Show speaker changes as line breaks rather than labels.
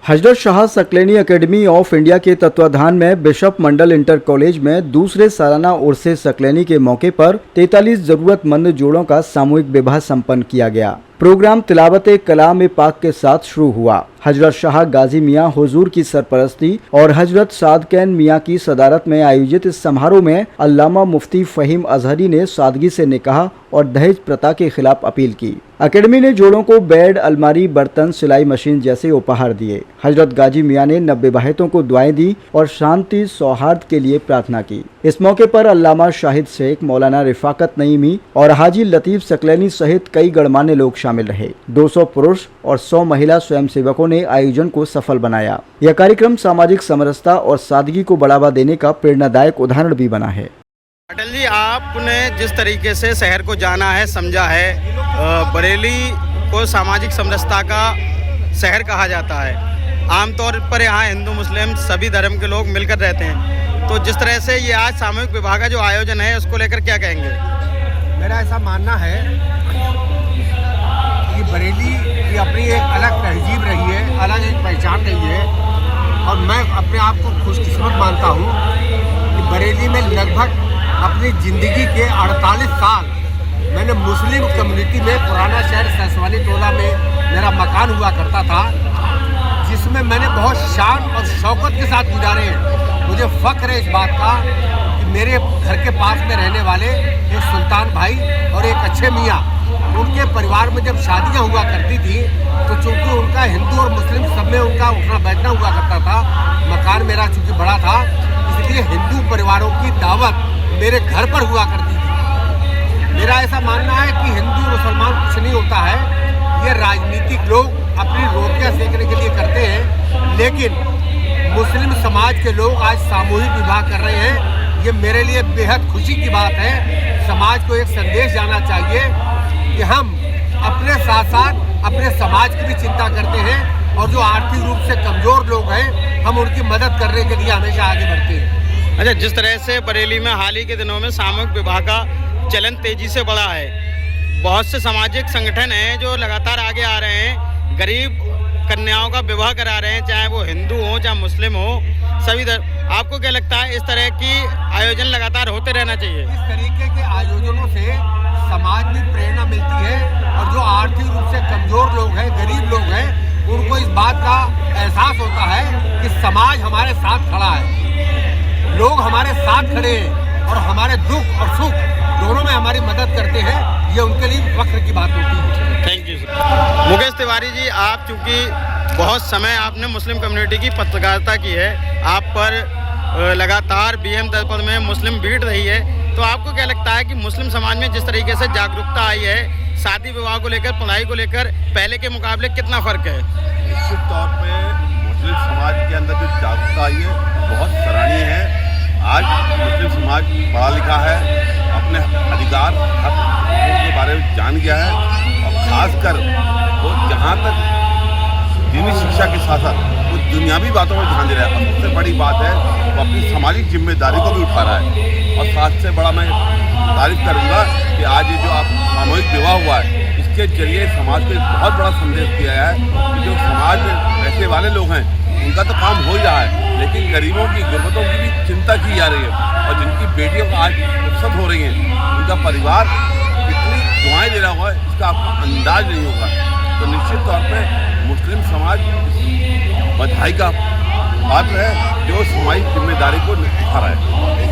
Hazrat Shah Saqlaini academy of India के तत्वाधान में बिशप मंडल इंटर कॉलेज में दूसरे सालाना उर्स सकलैनी के मौके पर 43 जरूरतमंद जोड़ों का सामूहिक विवाह संपन्न किया गया। प्रोग्राम तिलावत कलाम पाक के साथ शुरू हुआ। हजरत शाह गाजी मियाँ हुजूर की सरपरस्ती और हजरत सादकैन मियाँ की सदारत में आयोजित इस समारोह में अल्लामा मुफ्ती फ़हीम अजहरी ने सादगी से निकाह और दहेज प्रथा के खिलाफ अपील की। एकेडमी ने जोड़ों को बेड, अलमारी, बर्तन, सिलाई मशीन जैसे उपहार दिए। हजरत गाजी मियाँ ने नवविवाहितों को दुआएं दी और शांति सौहार्द के लिए प्रार्थना की। इस मौके पर अल्लामा शाहिद शेख, मौलाना रिफाकत नईमी और हाजी लतीफ सकलैनी सहित कई गणमान्य लोग शामिल रहे। 200 पुरुष और 100 महिला स्वयंसेवकों ने आयोजन को सफल बनाया। यह कार्यक्रम सामाजिक समरसता और सादगी को बढ़ावा देने का प्रेरणादायक उदाहरण भी बना है।
अटल जी, आपने जिस तरीके से शहर को जाना है, समझा है, बरेली को सामाजिक समरसता का शहर कहा जाता है। आमतौर पर यहाँ हिंदू मुस्लिम सभी धर्म के लोग मिलकर रहते हैं, तो जिस तरह से ये आज सामूहिक विवाह का जो आयोजन है उसको लेकर क्या कहेंगे?
मेरा ऐसा मानना है कि बरेली की अपनी एक अलग तहजीब रही है, अलग एक पहचान रही है, और मैं अपने आप को खुशकिस्मत मानता हूँ कि बरेली में लगभग अपनी ज़िंदगी के 48 साल मैंने मुस्लिम कम्युनिटी में पुराना शहर सैसवानी टोला में मेरा मकान हुआ करता था, जिसमें मैंने बहुत शान और शौकत के साथ गुजारे हैं। मुझे फ़ख्र है इस बात का कि मेरे घर के पास में रहने वाले एक सुल्तान भाई और एक अच्छे मियाँ, उनके परिवार में जब शादियाँ हुआ करती थी तो चूँकि उनका हिंदू और मुस्लिम सब में उनका उठना बैठना हुआ करता था, मकान मेरा चूँकि बड़ा था, इसलिए हिंदू परिवारों की दावत मेरे घर पर हुआ करती थी। मेरा ऐसा मानना है कि हिंदू मुसलमान कुछ नहीं होता है, ये राजनीतिक लोग अपनी रोटियां सेकने के लिए करते हैं, लेकिन मुस्लिम समाज के लोग आज सामूहिक विवाह कर रहे हैं। ये मेरे लिए बेहद खुशी की बात है। समाज को एक संदेश जाना चाहिए कि हम अपने साथ साथ अपने समाज की भी चिंता करते हैं, और जो आर्थिक रूप से कमज़ोर लोग हैं हम उनकी मदद करने के लिए हमेशा आगे बढ़ते हैं।
अच्छा, जिस तरह से बरेली में हाल ही के दिनों में सामूहिक विवाह का चलन तेजी से बढ़ा है, बहुत से सामाजिक संगठन हैं जो लगातार आगे आ रहे हैं, गरीब कन्याओं का विवाह करा रहे हैं, चाहे वो हिंदू हो चाहे मुस्लिम हो, सभी आपको क्या लगता है इस तरह की आयोजन लगातार होते रहना चाहिए?
इस तरीके के आयोजनों से समाज में प्रेरणा मिलती है, और जो आर्थिक रूप से कमज़ोर लोग हैं, गरीब लोग हैं, उनको इस बात का एहसास होता है कि समाज हमारे साथ खड़ा है, लोग हमारे साथ खड़े हैं और हमारे दुख और सुख दोनों में हमारी मदद करते हैं। ये उनके लिए फख्र की बात होती है।
Thank you sir. Mukesh Tiwari ji, आप चूँकि बहुत समय आपने मुस्लिम कम्युनिटी की पत्रकारिता की है, आप पर लगातार BM दर्पण में मुस्लिम भीड़ रही है, तो आपको क्या लगता है कि मुस्लिम समाज में जिस तरीके से जागरूकता आई है शादी विवाह को लेकर, पढ़ाई को लेकर, पहले के मुकाबले कितना फ़र्क है?
निश्चित तौर पे मुस्लिम समाज के अंदर जो जागरूकता आई है बहुत सराहनीय है। आज मुस्लिम समाज पढ़ा लिखा है, अपने अधिकार हक के बारे में जान गया है, और ख़ासकर वो जहाँ तक दीनी शिक्षा के साथ साथ वो दुनियावी बातों पर ध्यान दे रहा है। सबसे बड़ी बात है वो अपनी सामाजिक जिम्मेदारी को भी उठा रहा है, और साथ से बड़ा मैं तारीफ करूँगा कि आज ये जो आप सामूहिक विवाह हुआ है, इसके जरिए समाज को एक बहुत बड़ा संदेश दिया है कि जो समाज में पैसे वाले लोग हैं उनका तो काम हो ही रहा है, लेकिन गरीबों की, गुरबतों की भी चिंता की जा रही है, और जिनकी बेटियों को आज रुखसत हो रही हैं, उनका परिवार कितनी दुआएं दे रहा होगा इसका आपको अंदाज नहीं होगा। तो निश्चित तौर पे मुस्लिम समाज बधाई का पात्र है जो सामाजिक जिम्मेदारी को निभा रहा है।